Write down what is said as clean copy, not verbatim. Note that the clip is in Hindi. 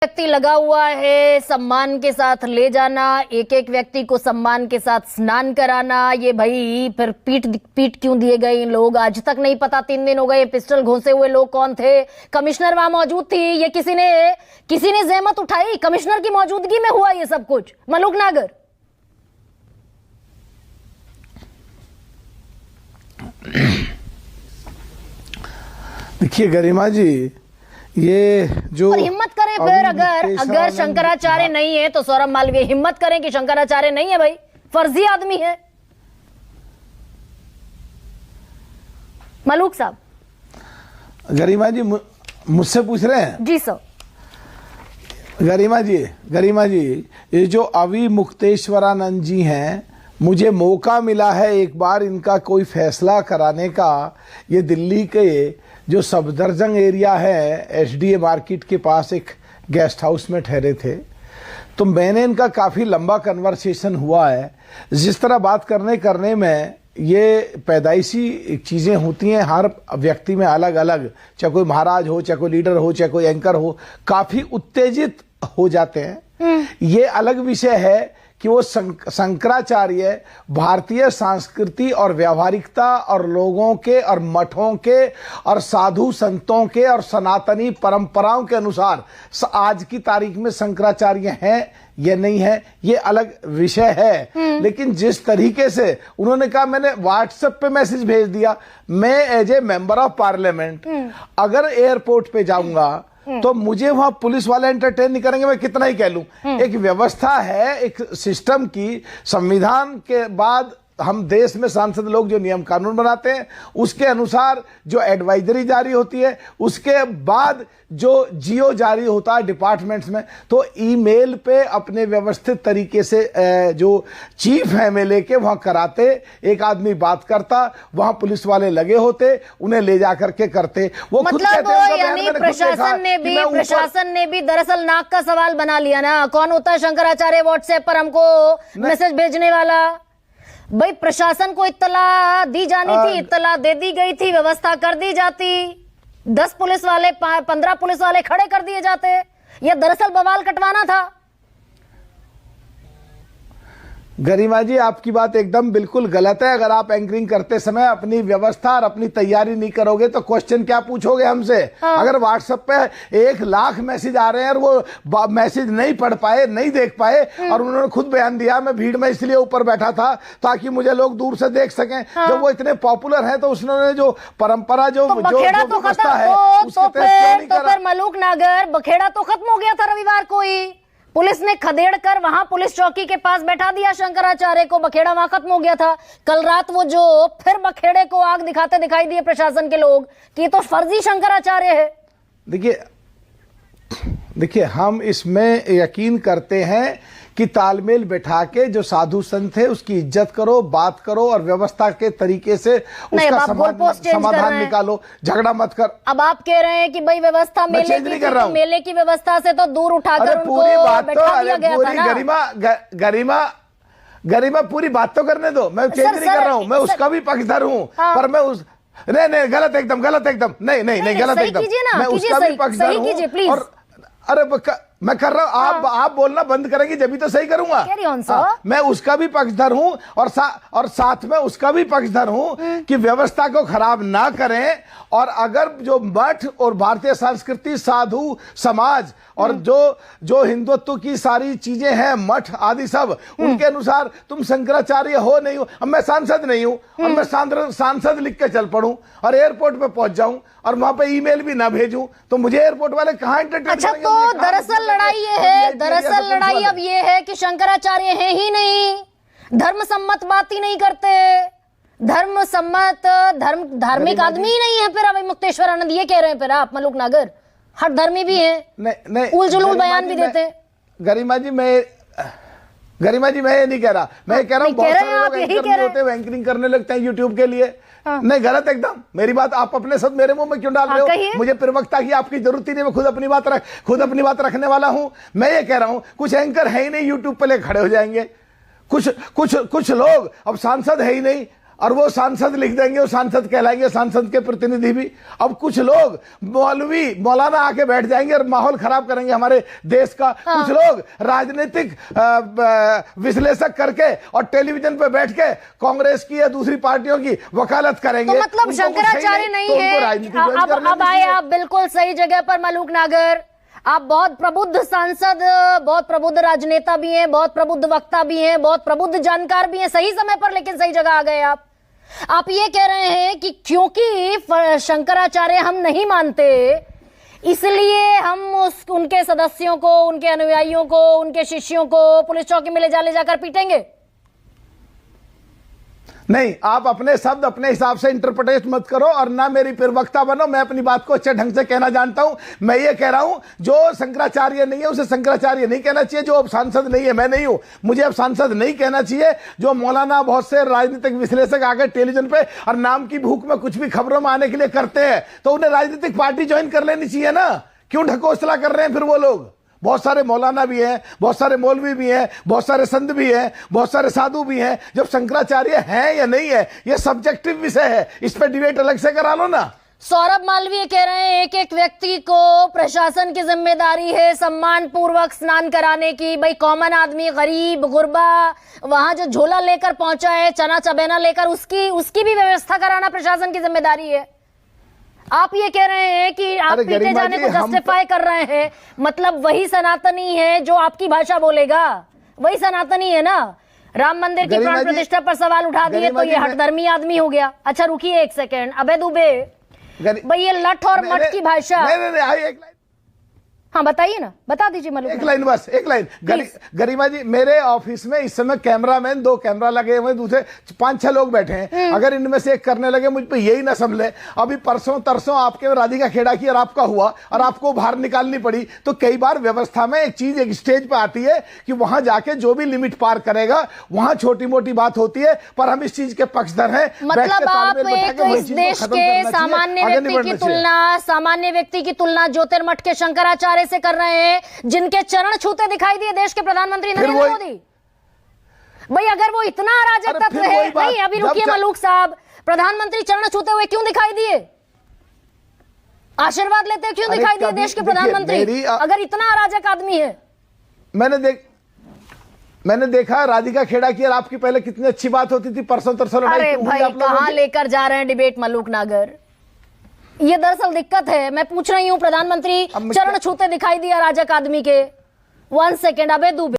व्यक्ति लगा हुआ है सम्मान के साथ ले जाना, एक एक व्यक्ति को सम्मान के साथ स्नान कराना। ये भाई फिर पीट क्यों दिए गए इन लोग, आज तक नहीं पता। 3 दिन हो गए। पिस्टल घोंसे हुए लोग कौन थे? कमिश्नर वहां मौजूद थी। ये किसी ने जहमत उठाई? कमिश्नर की मौजूदगी में हुआ ये सब कुछ। मलूक नागर, देखिए गरिमा जी, ये जो और हिम्मत करें फिर, अगर शंकराचार्य नहीं है तो सौरभ मालवीय हिम्मत करें कि शंकराचार्य नहीं है भाई, फर्जी आदमी है। मलूक साहब, गरिमा जी मुझसे पूछ रहे हैं? जी सर। गरिमा जी, ये जो अवी मुक्तेश्वरानंद जी हैं, मुझे मौका मिला है एक बार इनका कोई फैसला कराने का। ये दिल्ली के जो सफदरजंग एरिया है, एसडीए मार्केट के पास एक गेस्ट हाउस में ठहरे थे, तो मैंने इनका काफ़ी लंबा कन्वर्सेशन हुआ है। जिस तरह बात करने में ये पैदाइशी चीज़ें होती हैं, हर व्यक्ति में अलग अलग, चाहे कोई महाराज हो, चाहे कोई लीडर हो, चाहे कोई एंकर हो, काफ़ी उत्तेजित हो जाते हैं। ये अलग विषय है कि वो शंकराचार्य भारतीय संस्कृति और व्यावहारिकता और लोगों के और मठों के और साधु संतों के और सनातनी परंपराओं के अनुसार आज की तारीख में शंकराचार्य हैं या नहीं है, ये अलग विषय है। लेकिन जिस तरीके से उन्होंने कहा, मैंने व्हाट्सएप पे मैसेज भेज दिया, मैं as a member of parliament अगर एयरपोर्ट पे जाऊंगा तो मुझे वहां पुलिस वाले एंटरटेन नहीं करेंगे, मैं कितना ही कह लूं। एक व्यवस्था है, एक सिस्टम की, संविधान के बाद हम देश में सांसद लोग जो नियम कानून बनाते हैं उसके अनुसार जो एडवाइजरी जारी होती है, उसके बाद जो जियो जारी होता है डिपार्टमेंट्स में, तो ईमेल पे अपने व्यवस्थित तरीके से जो चीफ है एमएलए के वहां कराते, एक आदमी बात करता, वहां पुलिस वाले लगे होते, उन्हें ले जाकर के करते। वो खुद कहते हैं, यानी प्रशासन ने भी दरअसल नाक का सवाल बना लिया ना। कौन होता है शंकराचार्य व्हाट्सएप पर हमको मैसेज भेजने वाला? भाई प्रशासन को इत्तला दी जानी थी, इत्तला दे दी गई थी, व्यवस्था कर दी जाती, 10 पुलिस वाले 15 पुलिस वाले खड़े कर दिए जाते। यह दरअसल बवाल कटवाना था। गरिमा जी, आपकी बात एकदम बिल्कुल गलत है। अगर आप एंकरिंग करते समय अपनी व्यवस्था और अपनी तैयारी नहीं करोगे तो क्वेश्चन क्या पूछोगे हमसे? अगर व्हाट्सएप पे 1 लाख मैसेज आ रहे हैं और वो मैसेज नहीं पढ़ पाए, नहीं देख पाए, और उन्होंने खुद बयान दिया, मैं भीड़ में इसलिए ऊपर बैठा था ताकि मुझे लोग दूर से देख सकें। जब वो इतने पॉपुलर है तो उसने जो परंपरा जो व्यवस्था है तो फिर मलूक नागर, बखेड़ा तो खत्म हो गया था रविवार को ही। पुलिस ने खदेड़ कर वहां पुलिस चौकी के पास बैठा दिया शंकराचार्य को, बखेड़ा वहां खत्म हो गया था। कल रात वो जो फिर बखेड़े को आग दिखाते दिखाई दिए प्रशासन के लोग कि ये तो फर्जी शंकराचार्य है। देखिए, हम इसमें यकीन करते हैं कि तालमेल बैठा के जो साधु संत है उसकी इज्जत करो, बात करो और व्यवस्था के तरीके से उसका समाधान निकालो, झगड़ा मत कर। अब आप कह रहे हैं कि भाई व्यवस्था मेले की व्यवस्था से तो दूर उठाकर उनको बैठा दिया गया था ना। गरिमा पूरी बात तो करने दो, मैं चेंज नहीं कर रहा हूँ, मैं उसका भी पक्षधर हूँ, पर मैं उस नहीं गलत एकदम गलत एकदम नहीं गलत एकदम, मैं उसका भी पक्षधर हूँ। और अरे मैं कर रहा हूं, आप बोलना बंद करेंगे जब भी तो सही करूंगा। मैं उसका भी पक्षधर हूं और साथ में उसका भी पक्षधर हूं कि व्यवस्था को खराब ना करें। और अगर जो मठ और भारतीय संस्कृति, साधु समाज और जो हिंदुत्व की सारी चीजें हैं, मठ आदि सब, उनके अनुसार तुम शंकराचार्य हो नहीं हो। अब मैं सांसद नहीं हूं, अब मैं सांसद लिख के चल पड़ूं और एयरपोर्ट पे पहुंच जाऊं और वहां पे ईमेल भी ना भेजूं तो मुझे एयरपोर्ट वाले कहां एंटरटेन करेंगे? अच्छा, तो दरअसल लड़ाई अब ये है कि शंकराचार्य है ही नहीं, धर्म सम्मत बात ही नहीं करते, धार्मिक आदमी ही नहीं है। फिर अभी मुक्तेश्वरानंद ये कह रहे हैं, फिर आप मलूक नागर हर धर्मी भी है, उल जुलूल बयान भी देते हैं। गरिमा जी, मैं ये नहीं कह रहा, मैं कह रहा हूँ बहुत सारे लोग एंकर होते हैं, एंकरिंग करने लगते हैं यूट्यूब के लिए। नहीं, गलत एकदम। मेरी बात आप अपने सब मेरे मुंह में क्यों डाल रहे हो? मुझे प्रवक्ता की आपकी जरूरत ही नहीं, मैं खुद अपनी बात रखने वाला हूं। मैं ये कह रहा हूं, कुछ एंकर है ही नहीं, यूट्यूब पे ले खड़े हो जाएंगे। कुछ लोग अब सांसद है ही नहीं, और वो सांसद लिख देंगे, वो सांसद कहलाएंगे, सांसद के प्रतिनिधि भी। अब कुछ लोग मौलाना आके बैठ जाएंगे और माहौल खराब करेंगे हमारे देश का। कुछ लोग राजनीतिक विश्लेषक करके और टेलीविजन पे बैठ के कांग्रेस की या दूसरी पार्टियों की वकालत करेंगे। तो मतलब शंकराचार्य नहीं है। अब आए आप बिल्कुल सही जगह पर मलूक नागर। आप बहुत प्रबुद्ध सांसद, बहुत प्रबुद्ध राजनेता भी हैं, बहुत प्रबुद्ध वक्ता भी हैं, बहुत प्रबुद्ध जानकार भी हैं, सही समय पर लेकिन सही जगह आ गए आप ये कह रहे हैं कि क्योंकि शंकराचार्य हम नहीं मानते इसलिए हम उनके सदस्यों को, उनके अनुयायियों को, उनके शिष्यों को पुलिस चौकी में ले जाकर पीटेंगे। नहीं, आप अपने शब्द अपने हिसाब से इंटरप्रिटेट मत करो और ना मेरी प्रवक्ता बनो। मैं अपनी बात को अच्छे ढंग से कहना जानता हूं। मैं ये कह रहा हूं जो शंकराचार्य नहीं है उसे शंकराचार्य नहीं कहना चाहिए। जो अब सांसद नहीं है, मैं नहीं हूं, मुझे अब सांसद नहीं कहना चाहिए। जो मौलाना बहुत से राजनीतिक विश्लेषक आगे टेलीविजन पे और नाम की भूख में कुछ भी खबरों में आने के लिए करते हैं, तो उन्हें राजनीतिक पार्टी ज्वाइन कर लेनी चाहिए ना। क्यों ढकोसला कर रहे हैं फिर वो लोग? बहुत सारे मौलाना भी हैं, बहुत सारे मौलवी भी हैं, बहुत सारे संत भी हैं, बहुत सारे साधु भी हैं। जब शंकराचार्य हैं या नहीं है ये सब्जेक्टिव विषय है, इस पर डिबेट अलग से करा लो ना। सौरभ मालवीय कह रहे हैं एक एक व्यक्ति को प्रशासन की जिम्मेदारी है सम्मान पूर्वक स्नान कराने की। भाई कॉमन आदमी, गरीब, गुरबा वहां जो झोला लेकर पहुंचा है, चना चबेना लेकर, उसकी भी व्यवस्था कराना प्रशासन की जिम्मेदारी है। आप ये कह रहे हैं कि आप पीटे जाने को जस्टिफाई कर रहे हैं, मतलब वही सनातनी है जो आपकी भाषा बोलेगा, वही सनातनी है ना। राम मंदिर की प्राण प्रतिष्ठा पर सवाल उठा दिए तो ये हठधर्मी आदमी हो गया। अच्छा रुकिए एक सेकेंड, अबे दुबे भाई ये लठ और मठ की भाषा। नहीं, हाँ बताइए ना, बता दीजिए मलूक। एक लाइन बस, एक लाइन। गरिमा जी, मेरे ऑफिस में इस समय कैमरामैन 2 कैमरा लगे हुए, दूसरे 5-6 लोग बैठे हैं। अगर इनमें से एक करने लगे मुझ पे यही ना समझे। अभी परसों तरसों आपके राधिका खेड़ा की और आपका हुआ और आपको बाहर निकालनी पड़ी। तो कई बार व्यवस्था में एक चीज एक स्टेज पे आती है कि वहां जाके जो भी लिमिट पार करेगा वहां छोटी मोटी बात होती है, पर हम इस चीज के पक्षधर हैं। मतलब आप एक इस देश के सामान्य व्यक्ति की तुलना ज्योतिर्मठ के शंकराचार्य से कर रहे हैं जिनके चरण छूते दिखाई दिए देश के प्रधानमंत्री नरेंद्र मोदी। भाई अगर वो इतना अराजक तत्व है, नहीं अभी रुकिए मलूक साहब, प्रधानमंत्री चरण छूते हुए क्यों दिखाई दिए? आशीर्वाद लेते हुए क्यों दिखाई दिए देश के प्रधानमंत्री अगर इतना अराजक आदमी है? मैंने देखा राधिका खेड़ा की और आपकी पहले कितनी अच्छी बात होती थी, परसों तरसों लड़ाई। अरे भाई कहां लेकर जा रहे हैं डिबेट मलूक नागर? ये दरअसल दिक्कत है। मैं पूछ रही हूँ प्रधानमंत्री चरण छूते दिखाई दिया राजक आदमी के। 1 सेकेंड, अबे दुबे